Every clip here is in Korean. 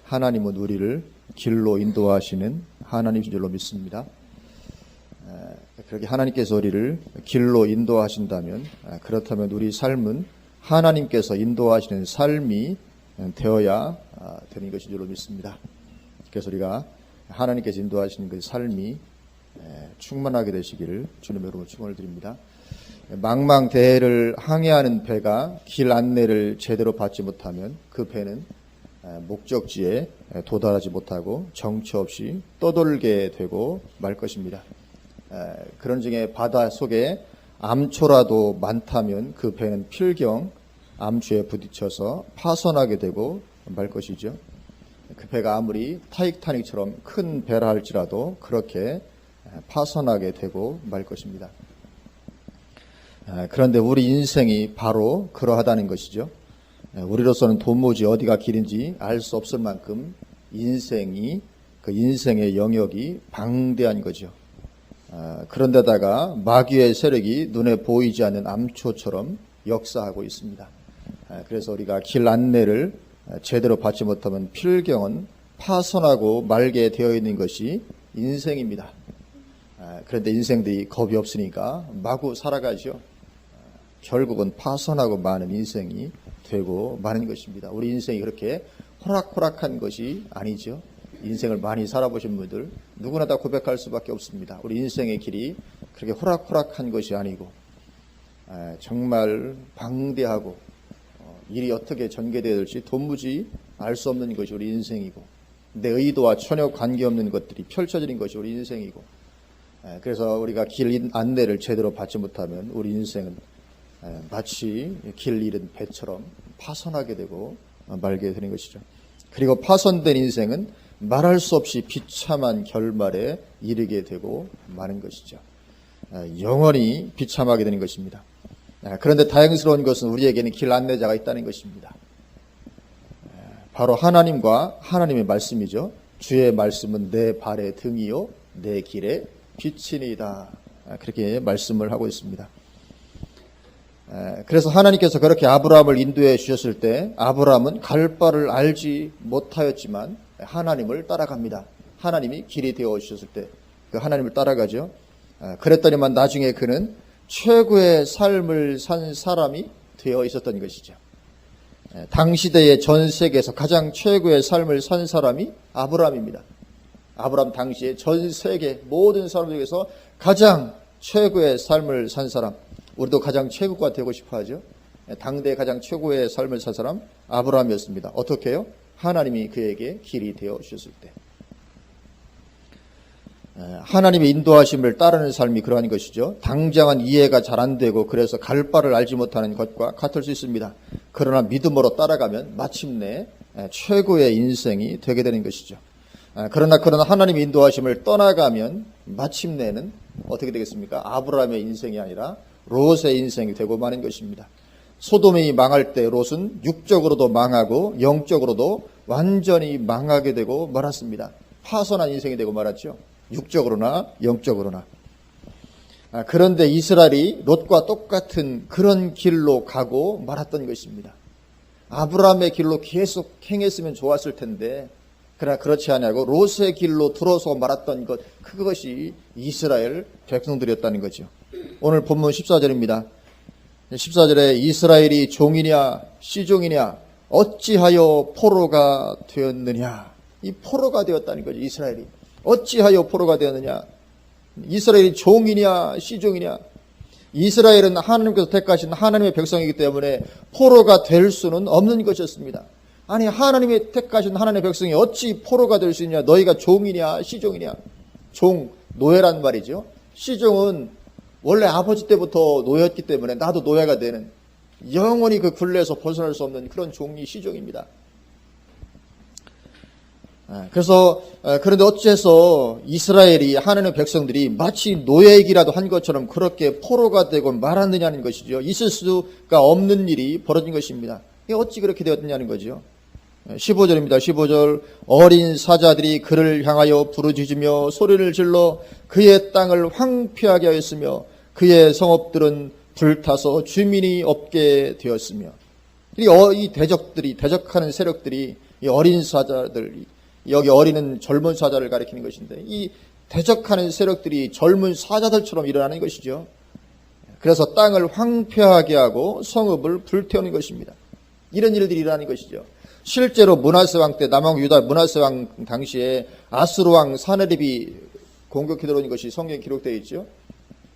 하나님은 우리를 길로 인도하시는 하나님이신 줄로 믿습니다. 그렇게 하나님께서 우리를 길로 인도하신다면, 그렇다면 우리 삶은 하나님께서 인도하시는 삶이 되어야 되는 것인 줄로 믿습니다. 그래서 우리가 하나님께서 인도하시는 그 삶이 충만하게 되시기를 주님의 이름으로 축원을 드립니다. 망망대해를 항해하는 배가 길 안내를 제대로 받지 못하면 그 배는 목적지에 도달하지 못하고 정처 없이 떠돌게 되고 말 것입니다. 그런 중에 바다 속에 암초라도 많다면 그 배는 필경 암초에 부딪혀서 파손하게 되고 말 것이죠. 그 배가 아무리 타이타닉처럼 큰 배라 할지라도 그렇게 파손하게 되고 말 것입니다. 그런데 우리 인생이 바로 그러하다는 것이죠. 우리로서는 도무지 어디가 길인지 알 수 없을 만큼 그 인생의 영역이 방대한 거죠. 그런데다가 마귀의 세력이 눈에 보이지 않는 암초처럼 역사하고 있습니다. 그래서 우리가 길 안내를 제대로 받지 못하면 필경은 파손하고 말게 되어 있는 것이 인생입니다. 그런데 인생들이 겁이 없으니까 마구 살아가죠. 결국은 파손하고 많은 인생이 되고 마는 것입니다. 우리 인생이 그렇게 호락호락한 것이 아니죠. 인생을 많이 살아보신 분들 누구나 다 고백할 수밖에 없습니다. 우리 인생의 길이 그렇게 호락호락한 것이 아니고 정말 방대하고 일이 어떻게 전개되어야 될지 도무지 알 수 없는 것이 우리 인생이고 내 의도와 전혀 관계없는 것들이 펼쳐지는 것이 우리 인생이고 그래서 우리가 길 안내를 제대로 받지 못하면 우리 인생은 마치 길 잃은 배처럼 파손하게 되고 말게 되는 것이죠. 그리고 파손된 인생은 말할 수 없이 비참한 결말에 이르게 되고 마는 것이죠. 영원히 비참하게 되는 것입니다. 그런데 다행스러운 것은 우리에게는 길 안내자가 있다는 것입니다. 바로 하나님과 하나님의 말씀이죠. 주의 말씀은 내 발의 등이요 내 길의 빛이니이다. 그렇게 말씀을 하고 있습니다. 그래서 하나님께서 그렇게 아브라함을 인도해 주셨을 때 아브라함은 갈 바를 알지 못하였지만 하나님을 따라갑니다. 하나님이 길이 되어 주셨을 때 그 하나님을 따라가죠. 그랬더니만 나중에 그는 최고의 삶을 산 사람이 되어 있었던 것이죠. 당시대의 전 세계에서 가장 최고의 삶을 산 사람이 아브라함입니다. 아브라함 당시에 전 세계 모든 사람 중에서 가장 최고의 삶을 산 사람. 우리도 가장 최고가 되고 싶어 하죠. 당대 가장 최고의 삶을 산 사람 아브라함이었습니다. 어떻게 해요? 하나님이 그에게 길이 되어 주셨을 때. 하나님의 인도하심을 따르는 삶이 그러한 것이죠. 당장은 이해가 잘 안 되고 그래서 갈 바를 알지 못하는 것과 같을 수 있습니다. 그러나 믿음으로 따라가면 마침내 최고의 인생이 되게 되는 것이죠. 그러나 하나님의 인도하심을 떠나가면 마침내는 어떻게 되겠습니까? 아브라함의 인생이 아니라 롯의 인생이 되고 마는 것입니다. 소돔이 망할 때 롯은 육적으로도 망하고 영적으로도 완전히 망하게 되고 말았습니다. 파손한 인생이 되고 말았죠. 육적으로나 영적으로나. 그런데 이스라엘이 롯과 똑같은 그런 길로 가고 말았던 것입니다. 아브라함의 길로 계속 행했으면 좋았을 텐데 그러나 그렇지 않냐고 롯의 길로 들어서 말았던 것, 그것이 이스라엘 백성들이었다는 거죠. 오늘 본문 14절입니다. 14절에 이스라엘이 종이냐 시종이냐 어찌하여 포로가 되었느냐. 이 포로가 되었다는 거죠. 이스라엘이 어찌하여 포로가 되었느냐. 이스라엘이 종이냐 시종이냐. 이스라엘은 하나님께서 택하신 하나님의 백성이기 때문에 포로가 될 수는 없는 것이었습니다. 아니 하나님이 택하신 하나님의 백성이 어찌 포로가 될 수 있냐. 너희가 종이냐 시종이냐. 종, 노예란 말이죠. 시종은 원래 아버지 때부터 노예였기 때문에 나도 노예가 되는, 영원히 그 굴레에서 벗어날 수 없는 그런 종이 시종입니다. 그래서 그런데 어째서 이스라엘이 하나님의 백성들이 마치 노예이기라도 한 것처럼 그렇게 포로가 되고 말았느냐는 것이죠. 있을 수가 없는 일이 벌어진 것입니다. 이게 어찌 그렇게 되었느냐는 거죠. 15절입니다. 15절 어린 사자들이 그를 향하여 부르짖으며 소리를 질러 그의 땅을 황폐하게 하였으며 그의 성읍들은 불타서 주민이 없게 되었으며 이 대적하는 세력들이 이 어린 사자들, 여기 어린은 젊은 사자를 가리키는 것인데 이 대적하는 세력들이 젊은 사자들처럼 일어나는 것이죠. 그래서 땅을 황폐하게 하고 성읍을 불태우는 것입니다. 이런 일들이 일어나는 것이죠. 실제로 므낫세 왕 때 남왕 유다 므낫세 왕 당시에 아수르 왕 사네립이 공격해 들어오는 것이 성경에 기록되어 있죠.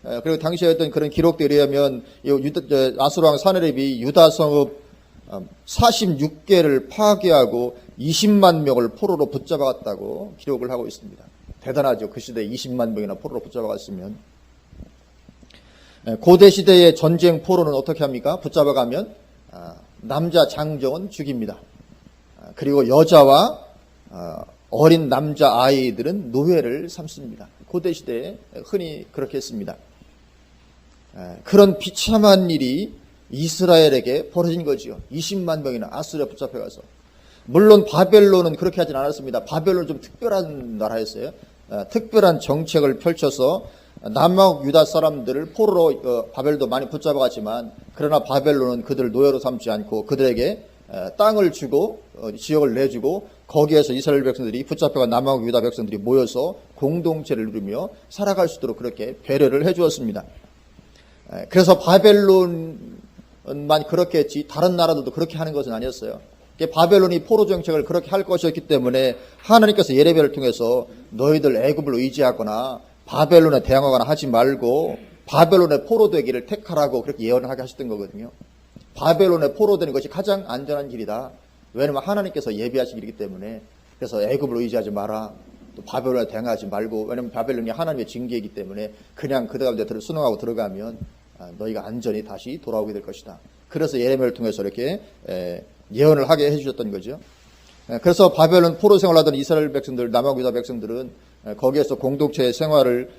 그리고 당시에 어떤 그런 기록들에 의하면 아수르 왕 사네립이 유다 성읍 46개를 파괴하고 20만 명을 포로로 붙잡아갔다고 기록을 하고 있습니다. 대단하죠. 그 시대에 20만 명이나 포로로 붙잡아갔으면. 고대 시대의 전쟁 포로는 어떻게 합니까? 붙잡아가면 남자 장정은 죽입니다. 그리고 여자와 어린 남자 아이들은 노예를 삼습니다. 고대 시대에 흔히 그렇게 했습니다. 그런 비참한 일이 이스라엘에게 벌어진 거지요. 20만 명이나 아수르에 붙잡혀가서. 물론 바벨론은 그렇게 하진 않았습니다. 바벨론은 좀 특별한 나라였어요. 특별한 정책을 펼쳐서 남왕 유다 사람들을 포로로 바벨도 많이 붙잡아갔지만 그러나 바벨론은 그들을 노예로 삼지 않고 그들에게 땅을 주고 지역을 내주고 거기에서 이스라엘 백성들이 붙잡혀간 남왕 유다 백성들이 모여서 공동체를 이루며 살아갈 수 있도록 그렇게 배려를 해주었습니다. 그래서 바벨론만 그렇게 했지 다른 나라들도 그렇게 하는 것은 아니었어요. 바벨론이 포로 정책을 그렇게 할 것이었기 때문에 하나님께서 예레미야를 통해서 너희들 애굽을 의지하거나 바벨론에 대항하거나 하지 말고 바벨론의 포로되기를 택하라고 그렇게 예언하게 하셨던 거거든요. 바벨론에 포로되는 것이 가장 안전한 길이다. 왜냐하면 하나님께서 예비하신 길이기 때문에. 그래서 애굽을 의지하지 마라. 또 바벨론에 대항하지 말고, 왜냐하면 바벨론이 하나님의 징계이기 때문에 그냥 그 가운데 순응하고 들어가면 너희가 안전히 다시 돌아오게 될 것이다. 그래서 예레미야를 통해서 이렇게 예언을 하게 해주셨던 거죠. 그래서 바벨론 포로 생활하던 이스라엘 백성들, 남왕 유다 백성들은 거기에서 공동체 생활을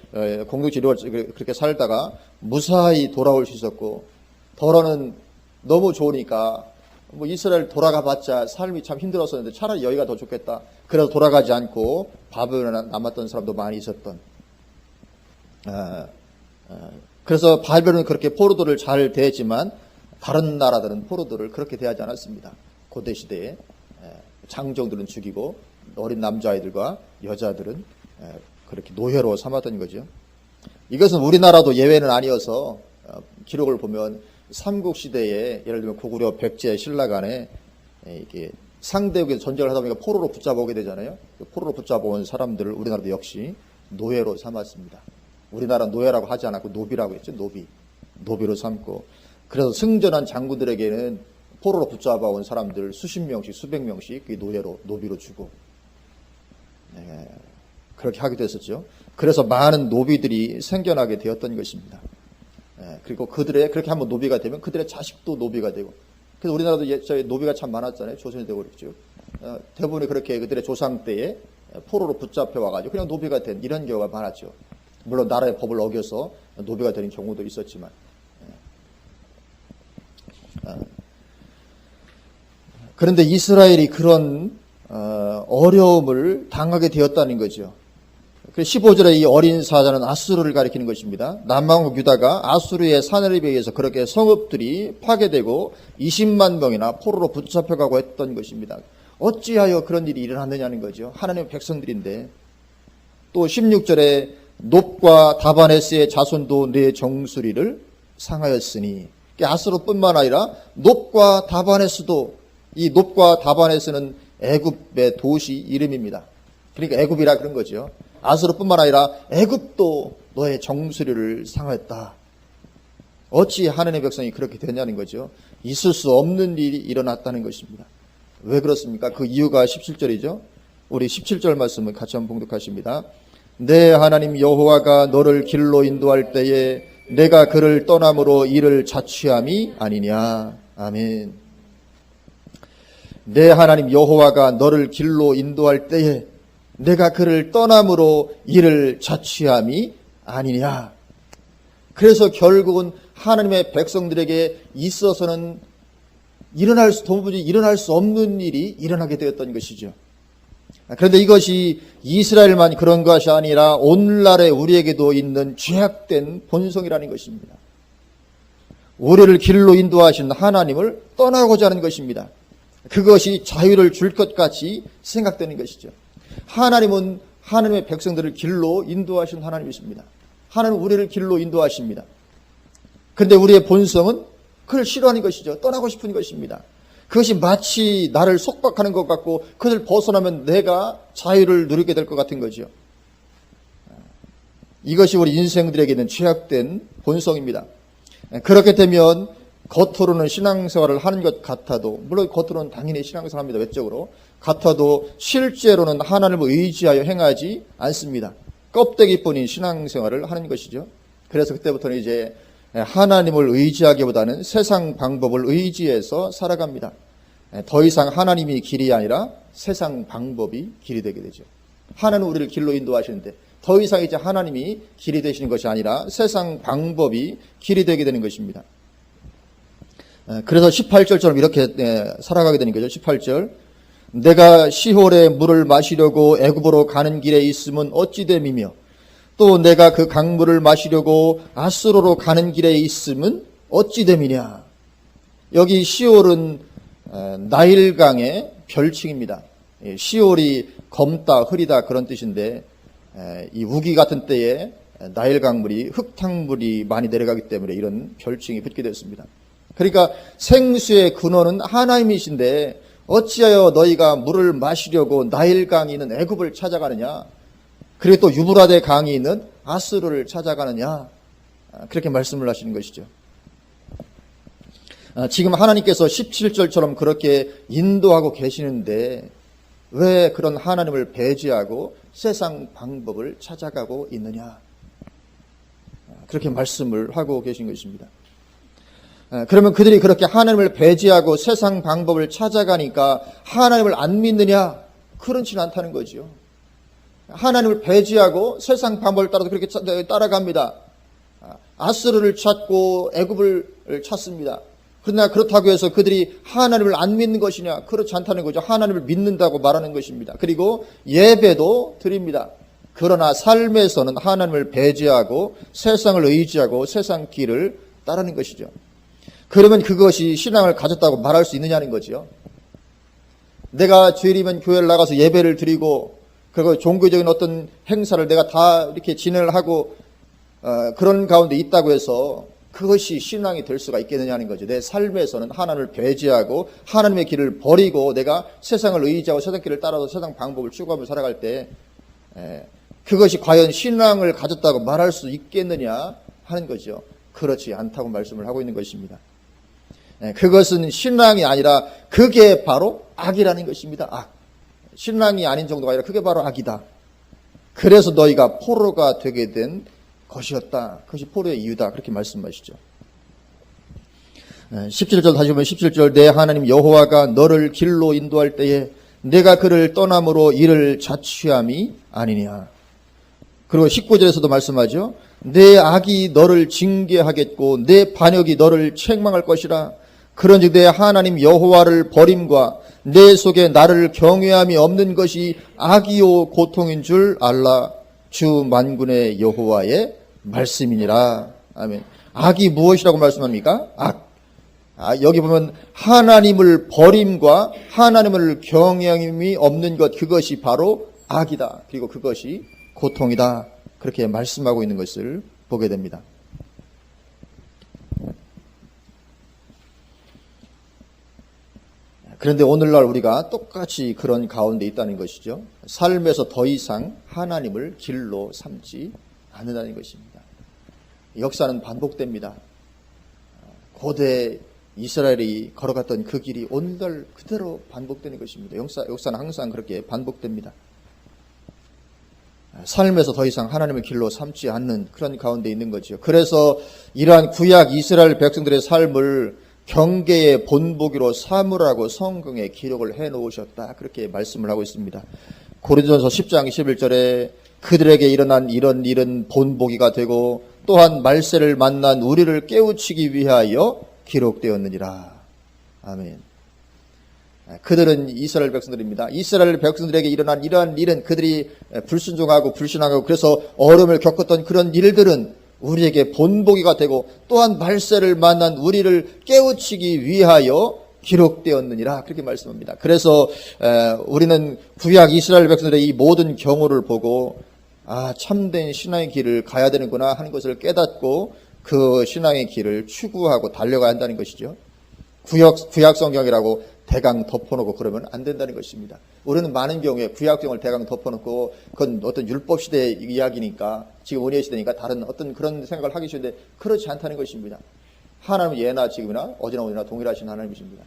공동체 그렇게 살다가 무사히 돌아올 수 있었고, 더러는 너무 좋으니까 뭐 이스라엘 돌아가봤자 삶이 참 힘들었었는데 차라리 여기가 더 좋겠다. 그래서 돌아가지 않고 바벨론에 남았던 사람도 많이 있었던. 그래서 바벨론은 그렇게 포로들을 잘 대했지만 다른 나라들은 포로들을 그렇게 대하지 않았습니다. 고대 시대에 장정들은 죽이고 어린 남자아이들과 여자들은 그렇게 노예로 삼았던 거죠. 이것은 우리나라도 예외는 아니어서 기록을 보면 삼국시대에 예를 들면 고구려 백제 신라간에 이게 상대국에서 전쟁을 하다 보니까 포로로 붙잡아오게 되잖아요. 포로로 붙잡아온 사람들을 우리나라도 역시 노예로 삼았습니다. 우리나라 노예라고 하지 않았고 노비라고 했죠. 노비로 삼고, 그래서 승전한 장군들에게는 포로로 붙잡아온 사람들 수십 명씩 수백 명씩 노비로 주고 그렇게 하기도 했었죠. 그래서 많은 노비들이 생겨나게 되었던 것입니다. 그리고 그렇게 한번 노비가 되면 그들의 자식도 노비가 되고, 그래서 우리나라도 저희 노비가 참 많았잖아요. 조선이 되고 그랬죠. 대부분이 그렇게 그들의 조상 때에 포로로 붙잡혀 와가지고 그냥 노비가 된 이런 경우가 많았죠. 물론 나라의 법을 어겨서 노비가 되는 경우도 있었지만. 그런데 이스라엘이 그런 어려움을 당하게 되었다는 거죠. 15절에 이 어린 사자는 아수르를 가리키는 것입니다. 남왕국 유다가 아수르의 사내립에 의해서 그렇게 성읍들이 파괴되고 20만 명이나 포로로 붙잡혀가고 했던 것입니다. 어찌하여 그런 일이 일어났느냐는 거죠. 하나님의 백성들인데. 또 16절에 놉과 다바네스의 자손도 내 정수리를 상하였으니, 아수르뿐만 아니라 놉과 다바네스도, 이 놉과 다바네스는 애굽의 도시 이름입니다. 그러니까 애굽이라 그런 거죠. 아수르뿐만 아니라 애굽도 너의 정수리를 상하였다. 어찌 하나님의 백성이 그렇게 되냐는 거죠. 있을 수 없는 일이 일어났다는 것입니다. 왜 그렇습니까? 그 이유가 17절이죠. 우리 17절 말씀을 같이 한번 봉독하십니다. 내 하나님 여호와가 너를 길로 인도할 때에 내가 그를 떠남으로 이를 자취함이 아니냐. 아멘. 내 하나님 여호와가 너를 길로 인도할 때에 내가 그를 떠남으로 이를 자취함이 아니냐. 그래서 결국은 하나님의 백성들에게 있어서는 도무지 일어날 수 없는 일이 일어나게 되었던 것이죠. 그런데 이것이 이스라엘만 그런 것이 아니라 오늘날의 우리에게도 있는 죄악된 본성이라는 것입니다. 우리를 길로 인도하신 하나님을 떠나고자 하는 것입니다. 그것이 자유를 줄 것 같이 생각되는 것이죠. 하나님은 하나님의 백성들을 길로 인도하시는 하나님이십니다. 하나님은 우리를 길로 인도하십니다. 그런데 우리의 본성은 그를 싫어하는 것이죠. 떠나고 싶은 것입니다. 그것이 마치 나를 속박하는 것 같고 그것을 벗어나면 내가 자유를 누리게 될 것 같은 거죠. 이것이 우리 인생들에게는 죄악된 본성입니다. 그렇게 되면 겉으로는 신앙생활을 하는 것 같아도, 물론 겉으로는 당연히 신앙생활합니다. 외적으로 같아도 실제로는 하나님을 의지하여 행하지 않습니다. 껍데기뿐인 신앙생활을 하는 것이죠. 그래서 그때부터는 이제 하나님을 의지하기보다는 세상 방법을 의지해서 살아갑니다. 더 이상 하나님이 길이 아니라 세상 방법이 길이 되게 되죠. 하나님은 우리를 길로 인도하시는데 더 이상 이제 하나님이 길이 되시는 것이 아니라 세상 방법이 길이 되게 되는 것입니다. 그래서 18절처럼 이렇게 살아가게 되는 거죠. 18절. 내가 시홀의 물을 마시려고 애굽으로 가는 길에 있음은 어찌 됨이며 또 내가 그 강물을 마시려고 아스로로 가는 길에 있음은 어찌 됨이냐. 여기 시홀은 나일강의 별칭입니다. 시홀이 검다, 흐리다 그런 뜻인데 이 우기 같은 때에 나일강물이 흙탕물이 많이 내려가기 때문에 이런 별칭이 붙게 됐습니다. 그러니까 생수의 근원은 하나님이신데 어찌하여 너희가 물을 마시려고 나일강이 있는 애굽을 찾아가느냐, 그리고 또 유브라데 강이 있는 아스루를 찾아가느냐, 그렇게 말씀을 하시는 것이죠. 지금 하나님께서 17절처럼 그렇게 인도하고 계시는데 왜 그런 하나님을 배제하고 세상 방법을 찾아가고 있느냐, 그렇게 말씀을 하고 계신 것입니다. 그러면 그들이 그렇게 하나님을 배제하고 세상 방법을 찾아가니까 하나님을 안 믿느냐? 그렇지는 않다는 거죠. 하나님을 배제하고 세상 방법을 따라서 그렇게 따라갑니다. 아스르를 찾고 애굽을 찾습니다. 그러나 그렇다고 해서 그들이 하나님을 안 믿는 것이냐? 그렇지 않다는 거죠. 하나님을 믿는다고 말하는 것입니다. 그리고 예배도 드립니다. 그러나 삶에서는 하나님을 배제하고 세상을 의지하고 세상 길을 따르는 것이죠. 그러면 그것이 신앙을 가졌다고 말할 수 있느냐는 거죠. 내가 주일이면 교회를 나가서 예배를 드리고 그리고 종교적인 어떤 행사를 내가 다 이렇게 진행을 하고 그런 가운데 있다고 해서 그것이 신앙이 될 수가 있겠느냐는 거죠. 내 삶에서는 하나님을 배제하고 하나님의 길을 버리고 내가 세상을 의지하고 세상 길을 따라서 세상 방법을 추구하며 살아갈 때 그것이 과연 신앙을 가졌다고 말할 수 있겠느냐 하는 거죠. 그렇지 않다고 말씀을 하고 있는 것입니다. 그것은 신앙이 아니라 그게 바로 악이라는 것입니다. 악. 신앙이 아닌 정도가 아니라 그게 바로 악이다. 그래서 너희가 포로가 되게 된 것이었다. 그것이 포로의 이유다. 그렇게 말씀하시죠. 17절 다시 보면 17절 내 하나님 여호와가 너를 길로 인도할 때에 내가 그를 떠남으로 이를 자취함이 아니냐. 그리고 19절에서도 말씀하죠. 내 악이 너를 징계하겠고 내 반역이 너를 책망할 것이라. 그런즉 내 하나님 여호와를 버림과 내 속에 나를 경외함이 없는 것이 악이요 고통인 줄 알라. 주 만군의 여호와의 말씀이니라. 아멘. 악이 무엇이라고 말씀합니까? 악. 여기 보면 하나님을 버림과 하나님을 경외함이 없는 것, 그것이 바로 악이다. 그리고 그것이 고통이다. 그렇게 말씀하고 있는 것을 보게 됩니다. 그런데 오늘날 우리가 똑같이 그런 가운데 있다는 것이죠. 삶에서 더 이상 하나님을 길로 삼지 않는다는 것입니다. 역사는 반복됩니다. 고대 이스라엘이 걸어갔던 그 길이 오늘날 그대로 반복되는 것입니다. 역사는 항상 그렇게 반복됩니다. 삶에서 더 이상 하나님의 길로 삼지 않는 그런 가운데 있는 거죠. 그래서 이러한 구약 이스라엘 백성들의 삶을 경계의 본보기로 삼으라고 성경에 기록을 해놓으셨다. 그렇게 말씀을 하고 있습니다. 고린도전서 10장 11절에 그들에게 일어난 이런 일은 본보기가 되고 또한 말세를 만난 우리를 깨우치기 위하여 기록되었느니라. 아멘. 그들은 이스라엘 백성들입니다. 이스라엘 백성들에게 일어난 이러한 일은 그들이 불순종하고 불신하고 그래서 어려움을 겪었던 그런 일들은 우리에게 본보기가 되고 또한 말세를 만난 우리를 깨우치기 위하여 기록되었느니라 그렇게 말씀합니다. 그래서 우리는 구약 이스라엘 백성들의 이 모든 경우를 보고 참된 신앙의 길을 가야 되는구나 하는 것을 깨닫고 그 신앙의 길을 추구하고 달려가야 한다는 것이죠. 구약 성경이라고 대강 덮어놓고 그러면 안 된다는 것입니다. 우리는 많은 경우에 구약성을 대강 덮어놓고 그건 어떤 율법 시대의 이야기니까 지금 은혜 시대니까 다른 어떤 그런 생각을 하기 쉬운데 그렇지 않다는 것입니다. 하나님은 예나 지금이나 어제나 오늘이나 동일하신 하나님이십니다.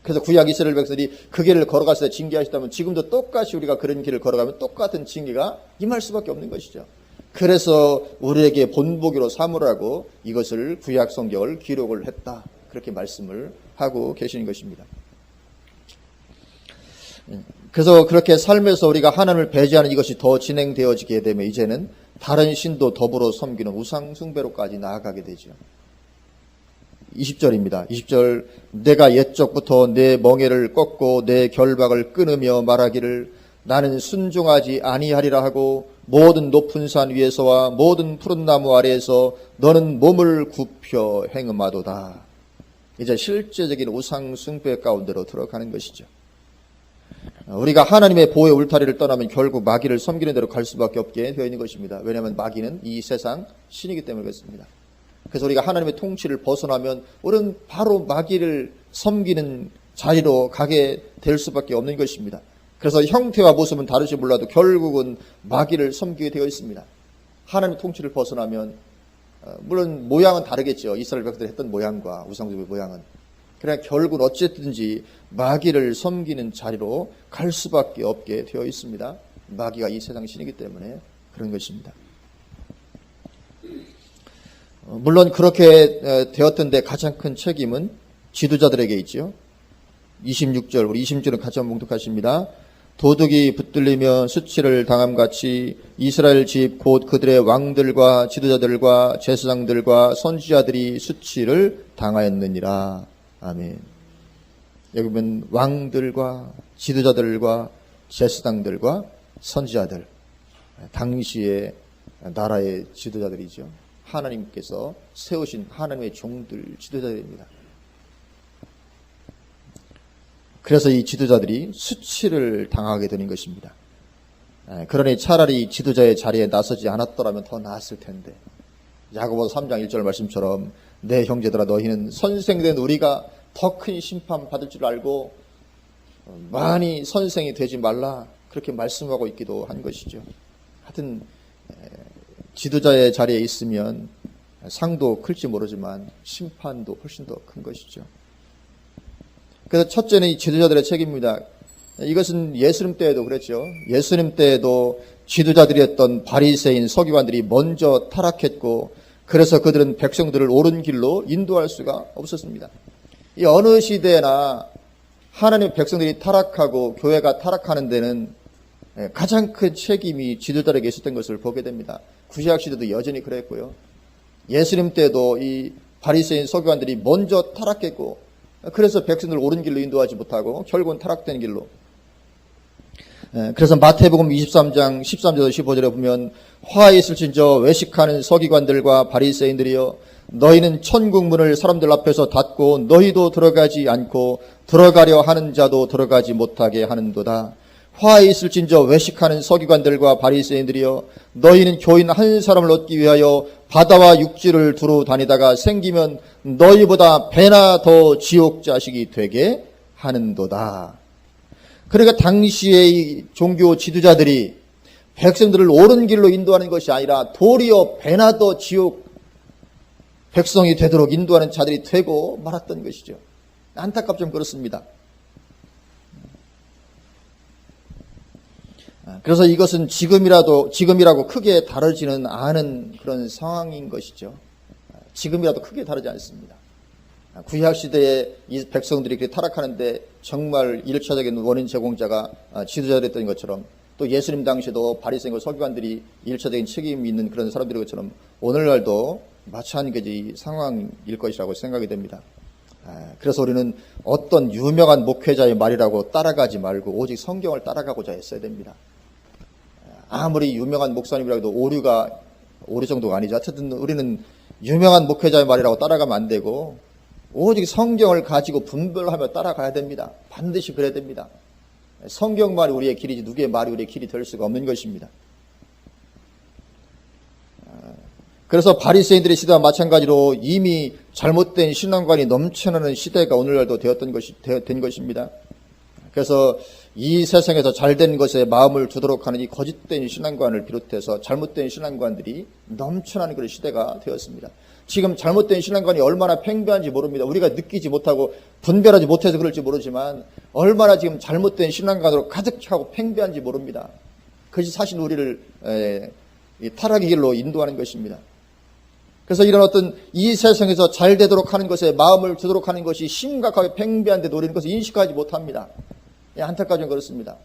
그래서 구약 이스라엘 백성들이 그 길을 걸어갔을 때 징계하셨다면 지금도 똑같이 우리가 그런 길을 걸어가면 똑같은 징계가 임할 수밖에 없는 것이죠. 그래서 우리에게 본보기로 삼으라고 이것을 구약 성경을 기록을 했다. 그렇게 말씀을 하고 계시는 것입니다. 그래서 그렇게 삶에서 우리가 하나님을 배제하는 이것이 더 진행되어지게 되면 이제는 다른 신도 더불어 섬기는 우상 숭배로까지 나아가게 되죠. 20절입니다. 20절 내가 옛적부터 내 멍에를 꺾고 내 결박을 끊으며 말하기를 나는 순종하지 아니하리라 하고 모든 높은 산 위에서와 모든 푸른 나무 아래에서 너는 몸을 굽혀 행음하도다. 이제 실제적인 우상 숭배 가운데로 들어가는 것이죠. 우리가 하나님의 보호의 울타리를 떠나면 결국 마귀를 섬기는 대로 갈 수밖에 없게 되어 있는 것입니다. 왜냐하면 마귀는 이 세상 신이기 때문에 그렇습니다. 그래서 우리가 하나님의 통치를 벗어나면 우리는 바로 마귀를 섬기는 자리로 가게 될 수밖에 없는 것입니다. 그래서 형태와 모습은 다르지 몰라도 결국은 마귀를 섬기게 되어 있습니다. 하나님의 통치를 벗어나면 물론 모양은 다르겠죠. 이스라엘 백성들이 했던 모양과 우상숭배 모양은. 그러나 결국은 어쨌든지 마귀를 섬기는 자리로 갈 수밖에 없게 되어 있습니다. 마귀가 이 세상 신이기 때문에 그런 것입니다. 물론 그렇게 되었던데 가장 큰 책임은 지도자들에게 있죠. 26절, 우리 26절은 같이 한번 봉독하십니다. 도둑이 붙들리며 수치를 당함같이 이스라엘 집 곧 그들의 왕들과 지도자들과 제사장들과 선지자들이 수치를 당하였느니라. 아멘. 여기 보면 왕들과 지도자들과 제사장들과 선지자들, 당시의 나라의 지도자들이죠. 하나님께서 세우신 하나님의 종들, 지도자들입니다. 그래서 이 지도자들이 수치를 당하게 되는 것입니다. 그러니 차라리 지도자의 자리에 나서지 않았더라면 더 나았을 텐데. 야고보서 3장 1절 말씀처럼 내 형제들아 너희는 선생된 우리가 더 큰 심판 받을 줄 알고 많이 선생이 되지 말라 그렇게 말씀하고 있기도 한 것이죠. 하여튼 지도자의 자리에 있으면 상도 클지 모르지만 심판도 훨씬 더 큰 것이죠. 그래서 첫째는 이 지도자들의 책임입니다. 이것은 예수님 때에도 그랬죠. 예수님 때에도 지도자들이었던 바리새인 서기관들이 먼저 타락했고 그래서 그들은 백성들을 옳은 길로 인도할 수가 없었습니다. 이 어느 시대나 하나님의 백성들이 타락하고 교회가 타락하는 데는 가장 큰 책임이 지도자에게 있었던 것을 보게 됩니다. 구약 시대도 여전히 그랬고요. 예수님 때도 이 바리새인 서기관들이 먼저 타락했고 그래서 백성들을 옳은 길로 인도하지 못하고 결국은 타락된 길로. 그래서 마태복음 23장 13절 15절에 보면 화 있을진저 외식하는 서기관들과 바리새인들이여 너희는 천국 문을 사람들 앞에서 닫고 너희도 들어가지 않고 들어가려 하는 자도 들어가지 못하게 하는도다. 화 있을진저 외식하는 서기관들과 바리새인들이여 너희는 교인 한 사람을 얻기 위하여 바다와 육지를 두루 다니다가 생기면 너희보다 배나 더 지옥 자식이 되게 하는도다. 그러니까 당시의 종교 지도자들이 백성들을 옳은 길로 인도하는 것이 아니라 도리어 배나 더 지옥 백성이 되도록 인도하는 자들이 되고 말았던 것이죠. 안타깝지만 그렇습니다. 그래서 이것은 지금이라고 크게 다르지는 않은 그런 상황인 것이죠. 지금이라도 크게 다르지 않습니다. 구약 시대에 이 백성들이 그렇게 타락하는데 정말 1차적인 원인 제공자가 지도자였던 것처럼 또 예수님 당시에도 바리새인과 서기관들이 1차적인 책임이 있는 그런 사람들인 것처럼 오늘날도 마찬가지 상황일 것이라고 생각이 됩니다. 그래서 우리는 어떤 유명한 목회자의 말이라고 따라가지 말고 오직 성경을 따라가고자 했어야 됩니다. 아무리 유명한 목사님이라고 해도 오류 정도가 아니죠. 어쨌든 우리는 유명한 목회자의 말이라고 따라가면 안 되고 오직 성경을 가지고 분별하며 따라가야 됩니다. 반드시 그래야 됩니다. 성경말이 우리의 길이지 누구의 말이 우리의 길이 될 수가 없는 것입니다. 그래서 바리새인들의 시대와 마찬가지로 이미 잘못된 신앙관이 넘쳐나는 시대가 오늘날도 된 것입니다. 그래서 이 세상에서 잘된 것에 마음을 두도록 하는 이 거짓된 신앙관을 비롯해서 잘못된 신앙관들이 넘쳐나는 그런 시대가 되었습니다. 지금 잘못된 신앙관이 얼마나 팽배한지 모릅니다. 우리가 느끼지 못하고 분별하지 못해서 그럴지 모르지만 얼마나 지금 잘못된 신앙관으로 가득 차고 팽배한지 모릅니다. 그것이 사실 우리를 타락의 길로 인도하는 것입니다. 그래서 이런 어떤 이 세상에서 잘 되도록 하는 것에 마음을 두도록 하는 것이 심각하게 팽배한데 노리는 것을 인식하지 못합니다. 안타까워서 그렇습니다.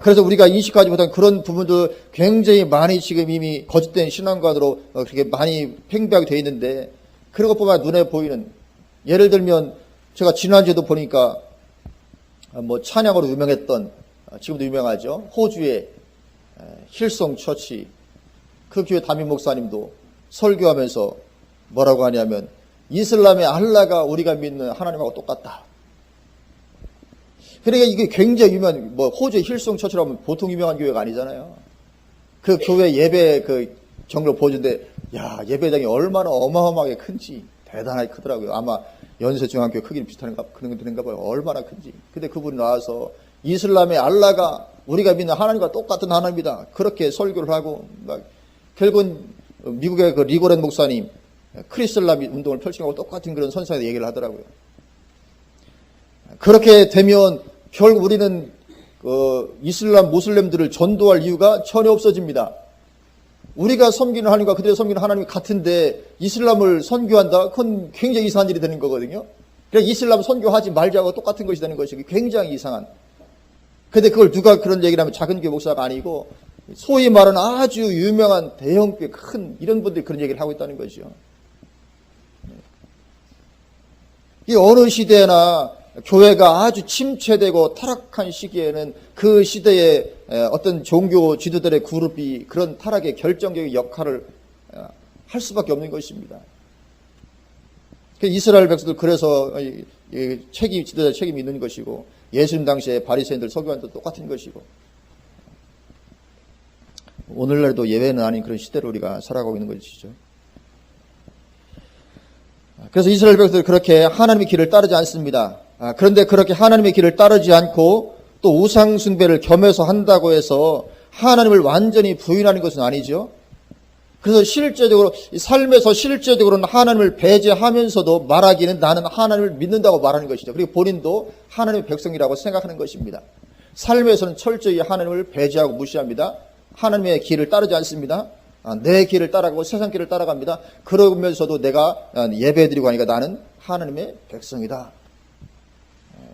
그래서 우리가 인식하지 못한 그런 부분도 굉장히 많이 지금 이미 거짓된 신앙관으로 그렇게 많이 팽배하게 되어 있는데 그런 것뿐만 눈에 보이는 예를 들면 제가 지난주에도 보니까 뭐 찬양으로 유명했던 지금도 유명하죠. 호주의 힐송 처치 그 교회 담임 목사님도 설교하면서 뭐라고 하냐면 이슬람의 알라가 우리가 믿는 하나님하고 똑같다. 그러니까 이게 굉장히 유명한, 호주의 힐송 처치라면 보통 유명한 교회가 아니잖아요. 그 교회 예배 경로 보여준데, 예배당이 얼마나 어마어마하게 큰지 대단하게 크더라고요. 아마 연세중앙교회 크기는 비슷한가, 그런 거 되는가 봐요. 얼마나 큰지. 근데 그분이 나와서 이슬람의 알라가 우리가 믿는 하나님과 똑같은 하나님이다. 그렇게 설교를 하고, 결국은 미국의 그 리고렌 목사님, 크리슬람 운동을 펼치고 똑같은 그런 선상에서 얘기를 하더라고요. 그렇게 되면 결국 우리는 이슬람 모슬렘들을 전도할 이유가 전혀 없어집니다. 우리가 섬기는 하나님과 그들이 섬기는 하나님이 같은데 이슬람을 선교한다? 그건 굉장히 이상한 일이 되는 거거든요. 그래서 이슬람 선교하지 말자고 똑같은 것이 되는 것이 굉장히 이상한. 근데 그걸 누가 그런 얘기를 하면 작은 교회 목사가 아니고 소위 말하는 아주 유명한 대형교회 큰 이런 분들이 그런 얘기를 하고 있다는 거죠. 이 어느 시대나 교회가 아주 침체되고 타락한 시기에는 그 시대의 어떤 종교 지도들의 그룹이 그런 타락의 결정적인 역할을 할 수밖에 없는 것입니다. 이스라엘 백성들 그래서 지도자 책임이 있는 것이고 예수님 당시에 바리새인들 서기관도 똑같은 것이고 오늘날도 예외는 아닌 그런 시대를 우리가 살아가고 있는 것이죠. 그래서 이스라엘 백성들이 그렇게 하나님의 길을 따르지 않습니다. 그런데 그렇게 하나님의 길을 따르지 않고 또 우상 숭배를 겸해서 한다고 해서 하나님을 완전히 부인하는 것은 아니죠. 그래서 실제적으로 삶에서 실제적으로는 하나님을 배제하면서도 말하기는 나는 하나님을 믿는다고 말하는 것이죠. 그리고 본인도 하나님의 백성이라고 생각하는 것입니다. 삶에서는 철저히 하나님을 배제하고 무시합니다. 하나님의 길을 따르지 않습니다. 내 길을 따라가고 세상 길을 따라갑니다. 그러면서도 내가 예배드리고 하니까 나는 하나님의 백성이다.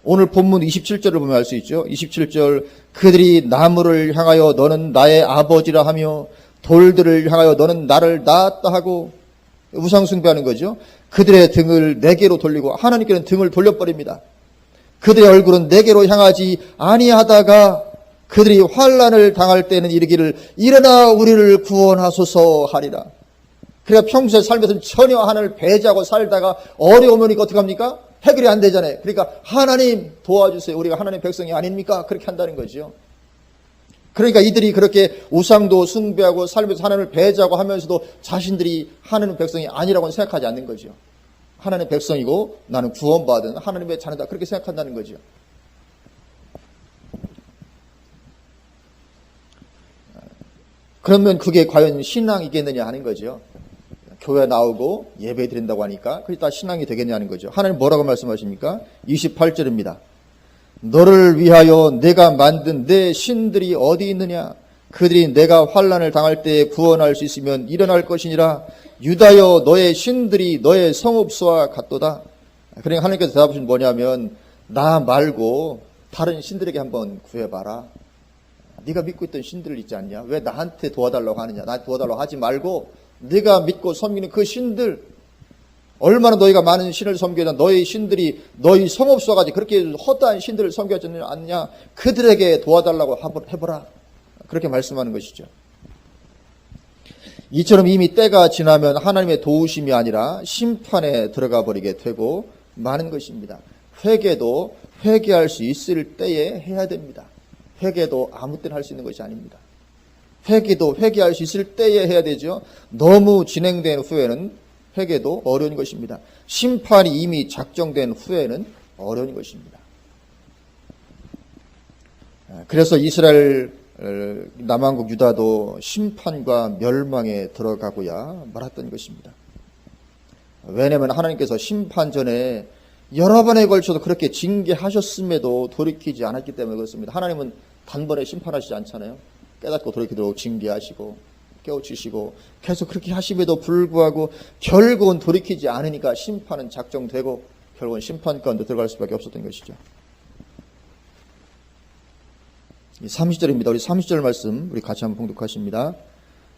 오늘 본문 27절을 보면 알 수 있죠. 27절 그들이 나무를 향하여 너는 나의 아버지라 하며 돌들을 향하여 너는 나를 낳았다 하고 우상 숭배하는 거죠. 그들의 등을 내게로 돌리고 하나님께는 등을 돌려버립니다. 그들의 얼굴은 내게로 향하지 아니하다가 그들이 환난을 당할 때는 이르기를 일어나 우리를 구원하소서 하리라. 그러니까 평소에 삶에서는 전혀 하나님을 배제하고 살다가 어려움 오니까 어떻게 합니까? 해결이 안 되잖아요. 그러니까 하나님 도와주세요. 우리가 하나님의 백성이 아닙니까? 그렇게 한다는 거죠. 그러니까 이들이 그렇게 우상도 숭배하고 삶에서 하나님을 배제하고 하면서도 자신들이 하나님의 백성이 아니라고는 생각하지 않는 거죠. 하나님의 백성이고 나는 구원받은 하나님의 자녀다. 그렇게 생각한다는 거죠. 그러면 그게 과연 신앙이겠느냐 하는 거죠. 교회 나오고 예배 드린다고 하니까 그게 다 신앙이 되겠냐 하는 거죠. 하나님 뭐라고 말씀하십니까? 28절입니다. 너를 위하여 내가 만든 내 신들이 어디 있느냐? 그들이 내가 환난을 당할 때에 구원할 수 있으면 일어날 것이니라. 유다여 너의 신들이 너의 성읍수와 같도다. 그러니까 하나님께서 대답하신 뭐냐면 나 말고 다른 신들에게 한번 구해봐라. 네가 믿고 있던 신들 있지 않냐? 왜 나한테 도와달라고 하느냐? 나한테 도와달라고 하지 말고 네가 믿고 섬기는 그 신들 얼마나 너희가 많은 신을 섬기냐? 너희 신들이 너희 성읍수와같이 그렇게 허다한 신들을 섬겨주지 않냐? 그들에게 도와달라고 해보라. 그렇게 말씀하는 것이죠. 이처럼 이미 때가 지나면 하나님의 도우심이 아니라 심판에 들어가 버리게 되고 마는 것입니다. 회개도 회개할 수 있을 때에 해야 됩니다. 회개도 아무 때나 할 수 있는 것이 아닙니다. 회개도 회개할 수 있을 때에 해야 되죠. 너무 진행된 후에는 회개도 어려운 것입니다. 심판이 이미 작정된 후에는 어려운 것입니다. 그래서 이스라엘 남왕국 유다도 심판과 멸망에 들어가고야 말았던 것입니다. 왜냐하면 하나님께서 심판 전에 여러 번에 걸쳐서 그렇게 징계하셨음에도 돌이키지 않았기 때문에 그렇습니다. 하나님은 단번에 심판하시지 않잖아요. 깨닫고 돌이키도록 징계하시고 깨우치시고 계속 그렇게 하심에도 불구하고 결국은 돌이키지 않으니까 심판은 작정되고 결국은 심판 가운데 들어갈 수밖에 없었던 것이죠. 30절입니다. 우리 30절 말씀 우리 같이 한번 봉독하십니다.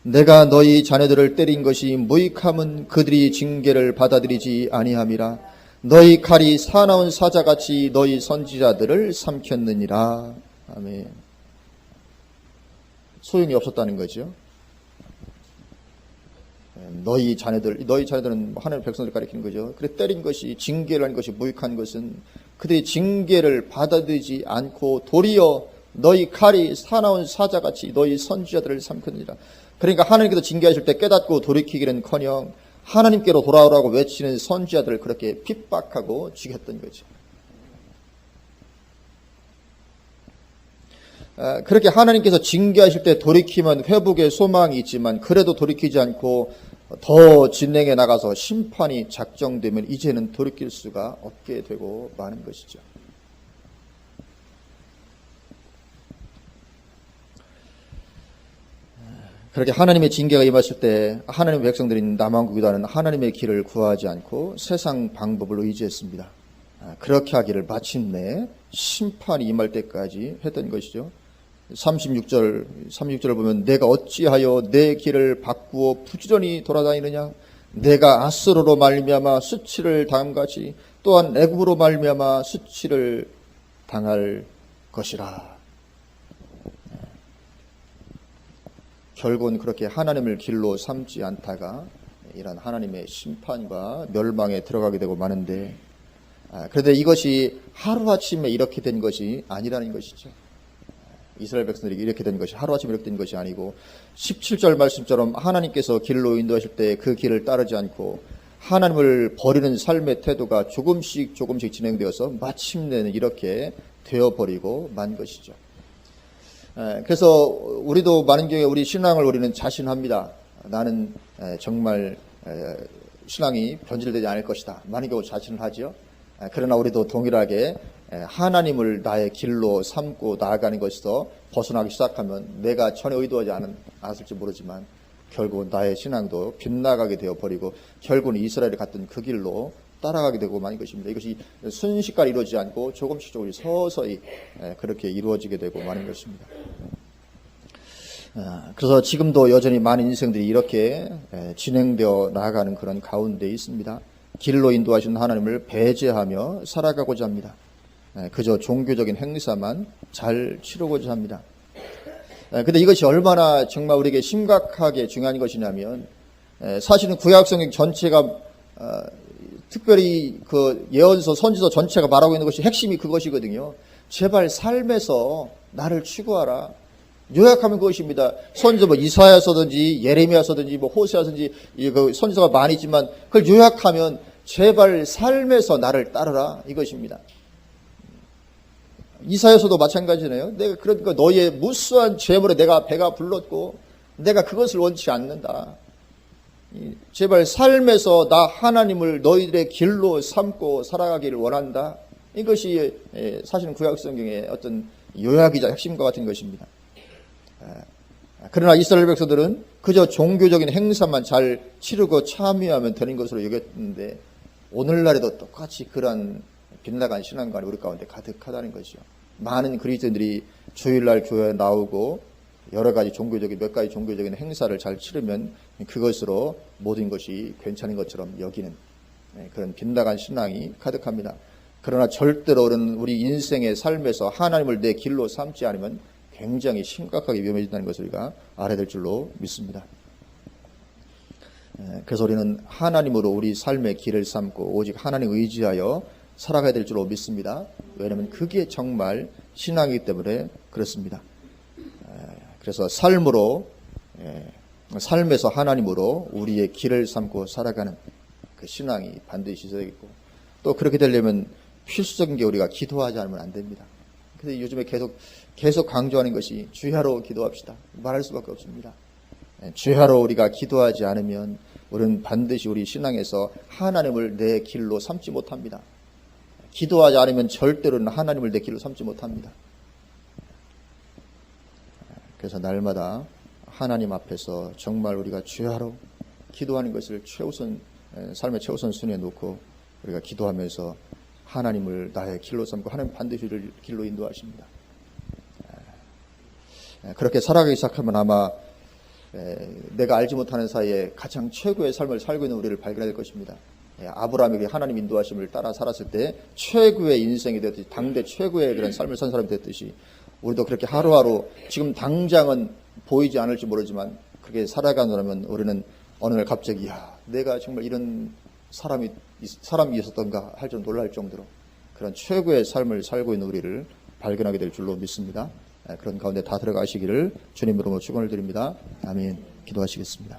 내가 너희 자녀들을 때린 것이 무익함은 그들이 징계를 받아들이지 아니함이라. 너희 칼이 사나운 사자같이 너희 선지자들을 삼켰느니라. 아멘. 소용이 없었다는 거죠. 너희 자녀들은 하나님의 백성들 가리키는 거죠. 그래 때린 것이 징계를 한 것이 무익한 것은 그들이 징계를 받아들이지 않고 도리어 너희 칼이 사나운 사자같이 너희 선지자들을 삼켰느니라. 그러니까 하나님께서 징계하실 때 깨닫고 돌이키기는커녕 하나님께로 돌아오라고 외치는 선지자들을 그렇게 핍박하고 죽였던 거죠. 그렇게 하나님께서 징계하실 때 돌이키면 회복의 소망이 있지만 그래도 돌이키지 않고 더 진행해 나가서 심판이 작정되면 이제는 돌이킬 수가 없게 되고 마는 것이죠. 그렇게 하나님의 징계가 임했을 때 하나님의 백성들인 남왕국 유다는 하나님의 길을 구하지 않고 세상 방법을 의지했습니다. 그렇게 하기를 마침내 심판이 임할 때까지 했던 것이죠. 36절을 보면 내가 어찌하여 내 길을 바꾸어 부지런히 돌아다니느냐. 내가 아스로로 말미암아 수치를 당함같이 또한 애굽으로 말미암아 수치를 당할 것이라. 결국은 그렇게 하나님을 길로 삼지 않다가 이런 하나님의 심판과 멸망에 들어가게 되고 마는데, 그런데 이것이 하루아침에 이렇게 된 것이 아니라는 것이죠. 이스라엘 백성들이 이렇게 된 것이 하루아침에 이렇게 된 것이 아니고 17절 말씀처럼 하나님께서 길로 인도하실 때 그 길을 따르지 않고 하나님을 버리는 삶의 태도가 조금씩 진행되어서 마침내는 이렇게 되어버리고 만 것이죠. 그래서 우리도 많은 경우에 우리 신앙을 우리는 자신합니다. 나는 정말 신앙이 변질되지 않을 것이다. 많은 경우 자신을 하죠. 그러나 우리도 동일하게 하나님을 나의 길로 삼고 나아가는 것에서 벗어나기 시작하면 내가 전혀 의도하지 않았을지 모르지만 결국은 나의 신앙도 빗나가게 되어버리고 결국은 이스라엘이 갔던 그 길로 따라가게 되고 마는 것입니다. 이것이 순식간에 이루어지지 않고 조금씩 서서히 그렇게 이루어지게 되고 마는 것입니다. 그래서 지금도 여전히 많은 인생들이 이렇게 진행되어 나아가는 그런 가운데 있습니다. 길로 인도하신 하나님을 배제하며 살아가고자 합니다. 그저 종교적인 행사만 잘 치르고자 합니다. 근데 이것이 얼마나 정말 우리에게 심각하게 중요한 것이냐면 사실은 구약성경 전체가 특별히 그 예언서, 선지서 전체가 말하고 있는 것이 핵심이 그것이거든요. 제발 삶에서 나를 추구하라. 요약하면 그것입니다. 선지서 뭐 이사야서든지 예레미야서든지 뭐 호세아서든지 그 선지서가 많이 있지만 그걸 요약하면 제발 삶에서 나를 따르라 이것입니다. 이사야서도 마찬가지네요. 내가 그러니까 너의 무수한 재물에 내가 배가 불렀고 내가 그것을 원치 않는다. 제발 삶에서 나 하나님을 너희들의 길로 삼고 살아가기를 원한다. 이것이 사실은 구약성경의 어떤 요약이자 핵심과 같은 것입니다. 그러나 이스라엘 백성들은 그저 종교적인 행사만 잘 치르고 참여하면 되는 것으로 여겼는데 오늘날에도 똑같이 그런 빗나간 신앙관이 우리 가운데 가득하다는 것이죠. 많은 그리스도인들이 주일날 교회에 나오고 여러 가지 몇 가지 종교적인 행사를 잘 치르면 그것으로 모든 것이 괜찮은 것처럼 여기는 그런 빗나간 신앙이 가득합니다. 그러나 절대로 우리 인생의 삶에서 하나님을 내 길로 삼지 않으면 굉장히 심각하게 위험해진다는 것을 우리가 알아야 될 줄로 믿습니다. 그래서 우리는 하나님으로 우리 삶의 길을 삼고 오직 하나님 의지하여 살아가야 될 줄로 믿습니다. 왜냐하면 그게 정말 신앙이기 때문에 그렇습니다. 그래서 삶에서 하나님으로 우리의 길을 삼고 살아가는 그 신앙이 반드시 있어야 되겠고, 또 그렇게 되려면 필수적인 게 우리가 기도하지 않으면 안 됩니다. 그래서 요즘에 계속 강조하는 것이 주야로 기도합시다. 말할 수밖에 없습니다. 주야로 우리가 기도하지 않으면 우리는 반드시 우리 신앙에서 하나님을 내 길로 삼지 못합니다. 기도하지 않으면 절대로는 하나님을 내 길로 삼지 못합니다. 그래서 날마다 하나님 앞에서 정말 우리가 주야로 기도하는 것을 삶의 최우선 순위에 놓고 우리가 기도하면서 하나님을 나의 길로 삼고 하나님 반드시 우리를 길로 인도하십니다. 그렇게 살아가기 시작하면 아마 내가 알지 못하는 사이에 가장 최고의 삶을 살고 있는 우리를 발견할 것입니다. 아브라함에게 하나님 인도하심을 따라 살았을 때 최고의 인생이 되었듯이, 당대 최고의 그런 삶을 산 사람이 됐듯이, 우리도 그렇게 하루하루 지금 당장은 보이지 않을지 모르지만 그렇게 살아가느라면 우리는 어느 날 갑자기 내가 정말 이런 사람이 있었던가 할 줄 놀랄 정도로 그런 최고의 삶을 살고 있는 우리를 발견하게 될 줄로 믿습니다. 그런 가운데 다 들어가시기를 주님으로 축원을 드립니다. 아멘. 기도하시겠습니다.